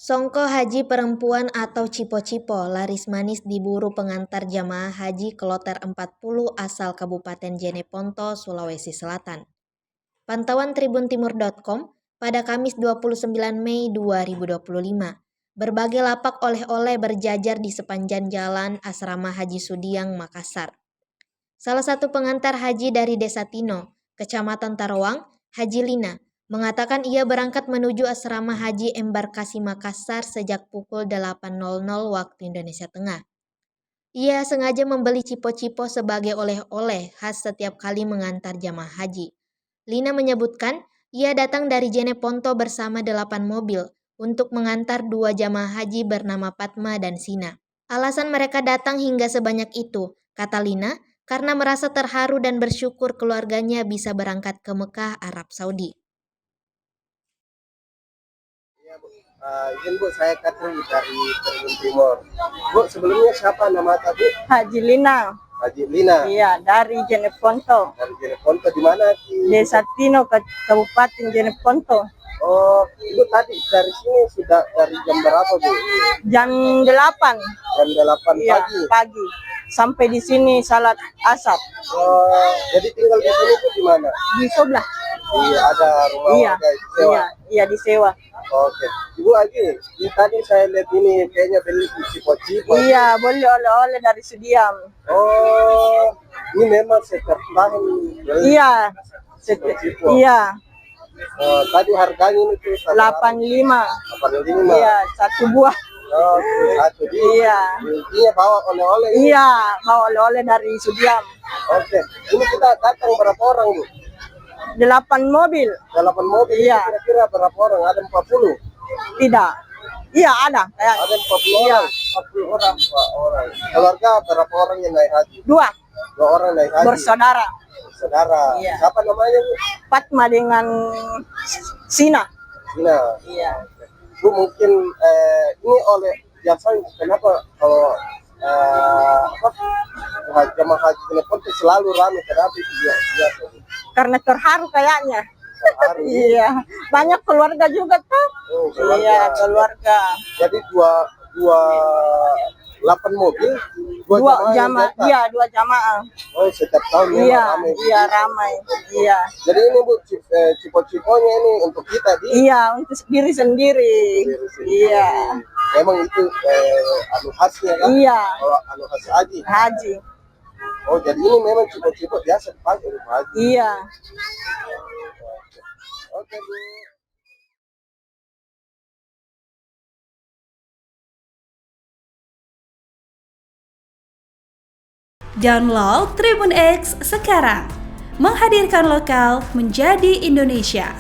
Songko haji perempuan atau cipo-cipo laris manis diburu pengantar jamaah haji Kloter 40 asal Kabupaten Jeneponto, Sulawesi Selatan. Pantauan tribuntimur.com pada Kamis 29 Mei 2025. Berbagai lapak oleh-oleh berjajar di sepanjang jalan Asrama Haji Sudiang, Makassar. Salah satu pengantar haji dari Desa Tino, Kecamatan Tarawang, Haji Lina, mengatakan ia berangkat menuju asrama haji embarkasi Makassar sejak pukul 8.00 waktu Indonesia Tengah. Ia sengaja membeli cipo-cipo sebagai oleh-oleh khas setiap kali mengantar jamaah haji. Lina menyebutkan ia datang dari Jeneponto bersama 8 mobil untuk mengantar 2 jamaah haji bernama Fatma dan Sina. Alasan mereka datang hingga sebanyak itu, kata Lina, karena merasa terharu dan bersyukur keluarganya bisa berangkat ke Mekah, Arab Saudi. Izin Bu, saya Katri dari Tribun Timur. Bu, sebelumnya siapa nama tadi? Haji Lina. Haji Lina. Iya, dari Jeneponto. Dari Jeneponto di mana? Desa Tino, Kabupaten Jeneponto. Oh, Ibu tadi dari sini sudah dari jam berapa Bu? Jam 8. Jam 8 Iya, pagi. pagi. Sampai di sini salat asar. Oh, jadi tinggal di sini tuh di mana? Di sebelah. Iya, ada rumah Iya, warga sewa. iya disewa. Oke, Ibu Haji, tadi saya lihat ini kayaknya beli cipo-cipo. Iya, boleh oleh-oleh dari Sudiam. Oh, ini memang setiap tahun beli Iya. cipo-cipo. Iya, Tadi harganya ini tuh 85. 85. Iya, satu buah. Oh, satu dia. Iya. Intinya bawa oleh-oleh ini. Iya, bawa oleh-oleh dari Sudiam. Oke, ini kita datang berapa orang Bu? 8 mobil. 8 mobil. Iya. Kira-kira berapa orang? Ada 40? Tidak. Iya, ada. Kayak Ada 40 Iya. orang? 40 orang. 4 orang. Keluarga berapa orang yang naik haji? 2 2 orang naik haji. bersaudara. Saudara. Iya. Siapa namanya Bu? Fatma dengan Sina. Sina. Iya. Bu mungkin ini oleh biasanya kenapa kalau jemaah haji telepon itu selalu ramai, kenapa itu biasa? Karena terharu kayaknya. Terharu. Iya. Banyak keluarga juga tuh. Oh, keluarga. Iya, keluarga. Jadi dua 8 mobil, 2 jamaah. Iya, 2 jamaah. Oh, setiap tahun memang Iya, ramai. iya ramai. Iya. Jadi ini Bu, cipo-ciponya ini untuk kita Iya, untuk diri sendiri. Iya. Memang itu anu khasnya kan? Iya. Kalau anu khas haji. Haji. Oh, jadi ini memang cipo-cipo biasa dipakai untuk haji. Iya. Oke, Bu. Download Tribun X sekarang, menghadirkan lokal menjadi Indonesia.